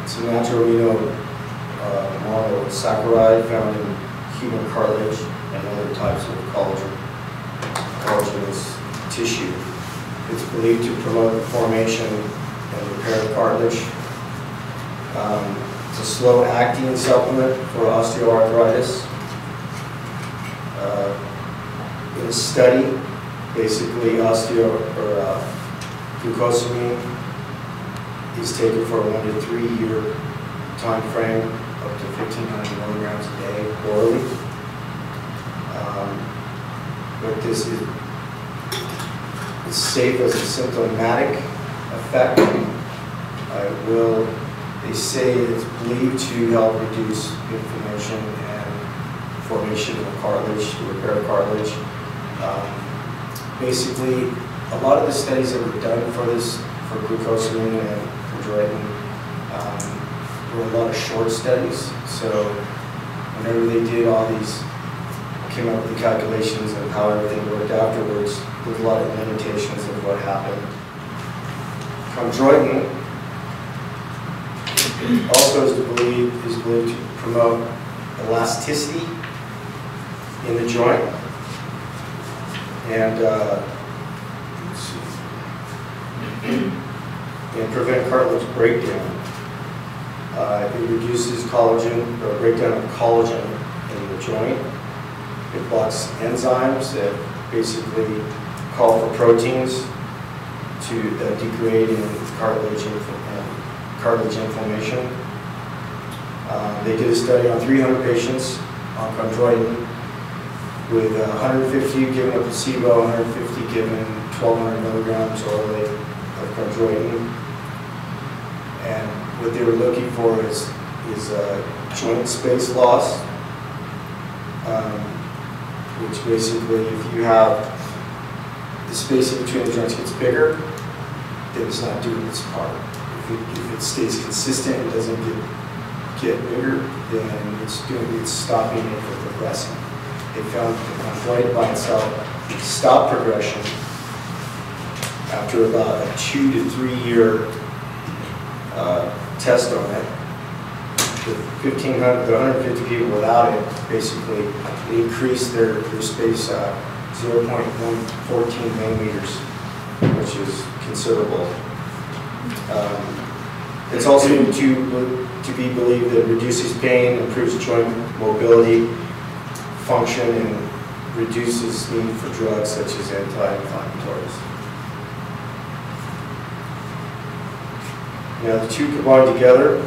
It's a natural amino monosaccharide found in human cartilage and other types of collagenous tissue. It's believed to promote the formation and repair of cartilage. It's a slow-acting supplement for osteoarthritis. In a study, basically glucosamine is taken for a 1 to 3 year time frame, up to 1,500 milligrams a day orally. But this is safe as a symptomatic effect. They say it's believed to help reduce inflammation and formation of cartilage, to repair cartilage. Basically, a lot of the studies that were done for this, for glucosamine and chondroitin, were a lot of short studies. So whenever they did all these, came up with the calculations of how everything worked afterwards, there's a lot of limitations of what happened. Chondroitin also is believed to promote elasticity in the joint and prevent cartilage breakdown. It reduces collagen, or breakdown of collagen in the joint. It blocks enzymes that basically call for proteins that degrade in cartilage inflammation. They did a study on 300 patients on chondroitin, with 150 given a placebo, 150 given 1,200 milligrams orally of chondroitin. And what they were looking for is joint space loss, which basically, if you have the spacing between the joints gets bigger, then it's not doing its part. If it stays consistent and doesn't get bigger, then it's stopping it from progressing. They found that chondroitin by itself stopped progression after about a 2 to 3 year test on it. The 150 people without it, basically, they increased their space 0.114 millimeters, which is considerable. It's also to be believed that it reduces pain, improves joint mobility, function, and reduces need for drugs such as anti-inflammatories. Now the two combined together,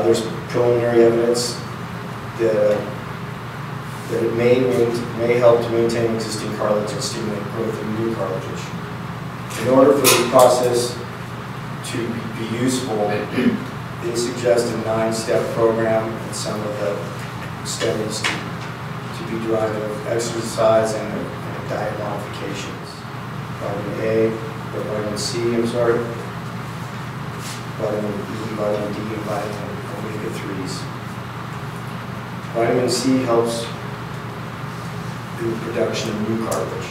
there's preliminary evidence that it may help to maintain existing cartilage and stimulate growth of new cartilage. In order for this process to be useful, they suggest a 9-step program in some of the studies to be derived of exercise and diet modifications. Vitamin C, vitamin E, vitamin D, and vitamin omega-3s. Vitamin C helps in the production of new cartilage.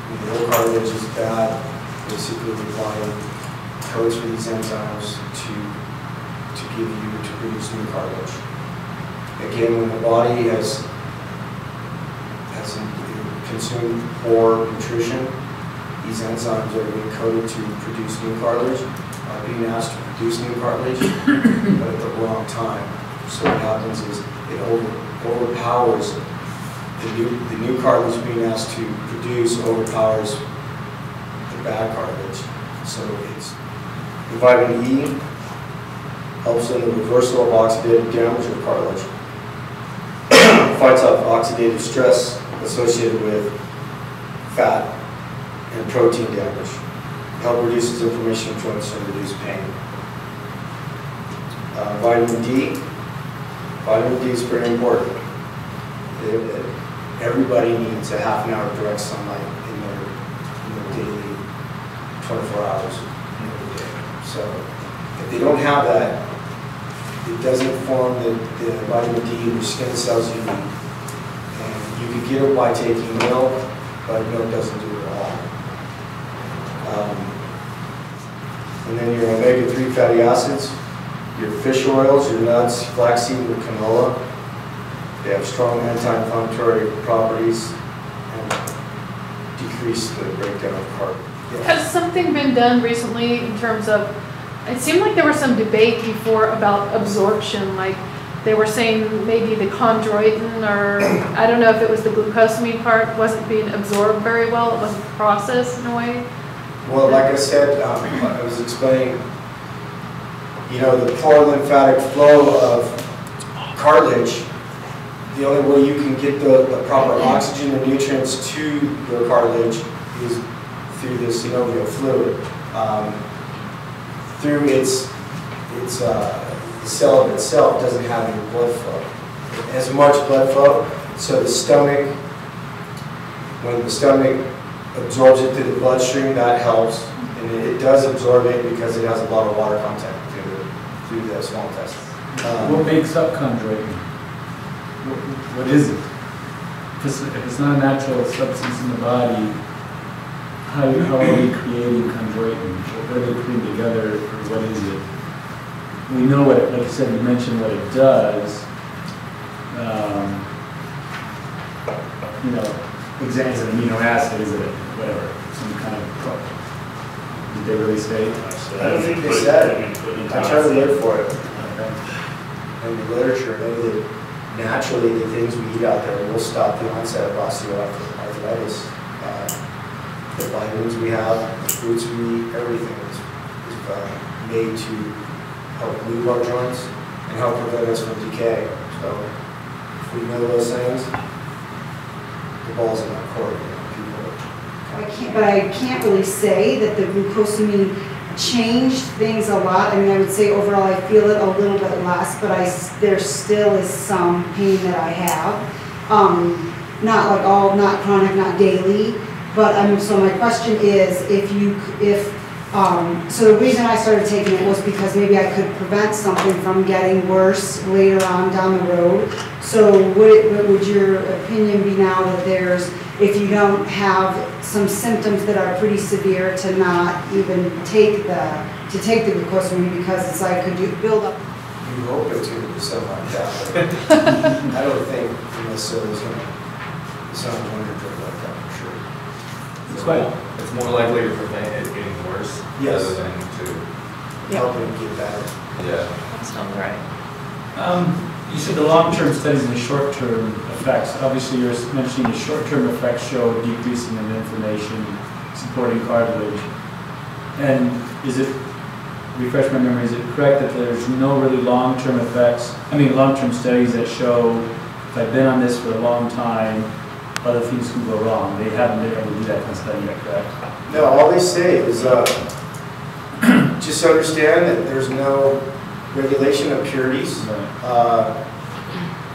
When the old cartilage is bad, basically the body codes for these enzymes to produce new cartilage. Again, when the body has consumed poor nutrition, these enzymes that are being coded to produce new cartilage are being asked to produce new cartilage, but at the wrong time. So what happens is it overpowers the new cartilage being asked to produce overpowers the bad cartilage. So the vitamin E helps in the reversal of oxidative damage of cartilage, fights off oxidative stress associated with fat and protein damage. Help reduces inflammation of joints and reduce pain. Vitamin D. Vitamin D is pretty important. Everybody needs a half an hour of direct sunlight in their daily 24 hours every day. So if they don't have that, it doesn't form the vitamin D in your skin cells you need. And you can get it by taking milk, but milk doesn't do it at all. And then your omega-3 fatty acids, your fish oils, your nuts, flaxseed, and canola. They have strong anti-inflammatory properties and decrease the breakdown of carbon. Yeah. Has something been done recently in terms of, it seemed like there was some debate before about absorption, like they were saying maybe the chondroitin, or I don't know if it was the glucosamine part, wasn't being absorbed very well, it wasn't processed in a way? Well, like I said, I was explaining, you know, the poor lymphatic flow of cartilage, the only way you can get the proper oxygen and nutrients to your cartilage is through the synovial fluid. Through the cell itself doesn't have any blood flow. It has much blood flow, so the stomach, when the stomach absorbs it through the bloodstream, that helps. And it does absorb it because it has a lot of water content through the small intestine. What makes up chondroitin? What is it? If it's not a natural substance in the body, how are we creating chondroitin? What are they putting together, or what is it? We know what it, like you said, you mentioned what it does. You know, examples of amino acids, whatever, some kind of. Did they really say? I don't think they said it. I tried to look for it. In the literature, I know that naturally the things we eat out there will stop the onset of osteoarthritis. The vitamins we have, the fruits we eat, everything is made to help move our joints and help prevent us from decay. So if we know those things, the ball's in our court. But I can't really say that the glucosamine changed things a lot. I mean, I would say overall I feel it a little bit less, but there still is some pain that I have. Not like not chronic, not daily. But so my question is, so the reason I started taking it was because maybe I could prevent something from getting worse later on down the road. So what would your opinion be now that if you don't have some symptoms that are pretty severe, to not even take the glucosamine, because it's like, could you build up? You hope it's going to be something like that. I don't think necessarily it's going to sound wonderful like that for sure. It's more likely to prevent it getting worse, yes, rather than to help it get better. Yeah. That sounds right. You said the long-term studies and the short-term effects. Obviously, you're mentioning the short-term effects show decreasing in inflammation, supporting cartilage. And is it, refresh my memory, is it correct that there's no really long-term effects, long-term studies that show if I've been on this for a long time, other things can go wrong? They haven't been able to do that kind of study yet, correct? No, all they say is just understand that there's no regulation of purities. Right.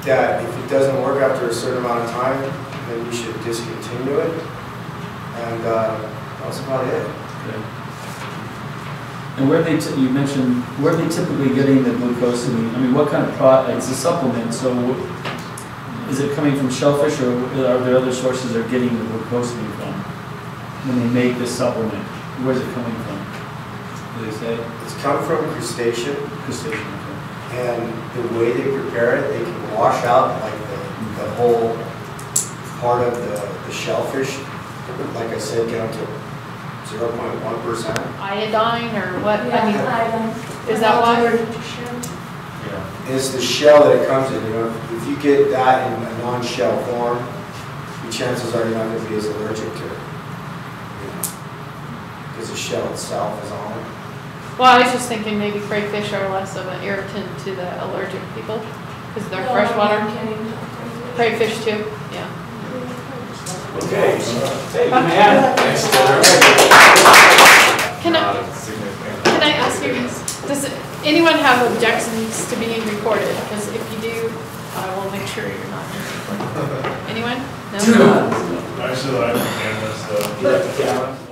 That if it doesn't work after a certain amount of time, then you should discontinue it. And that's about it. Okay. And you mentioned, where are they typically getting the glucosamine? What kind of product? It's a supplement, so is it coming from shellfish, or are there other sources they're getting the glucosamine from when they make this supplement? Where's it coming from? Do they say? It's come from crustacean. Crustacean, okay. And the way they prepare it, they can wash out like the whole part of the shellfish. Like I said, down to 0.1%. Iodine or what? Iodine. Is that why? Yeah. It's the shell that it comes in. If you get that in a non-shell form, the chances are you're not going to be as allergic to it. Because the shell itself is on it. Well, I was just thinking maybe crayfish are less of an irritant to the allergic people because they're freshwater. Crayfish too, yeah. Okay. Hey, thanks. Can I ask you, does anyone have objections to being recorded? Because if you do, I will make sure you're not being recorded. Anyone? No? Actually, I have the camera, so.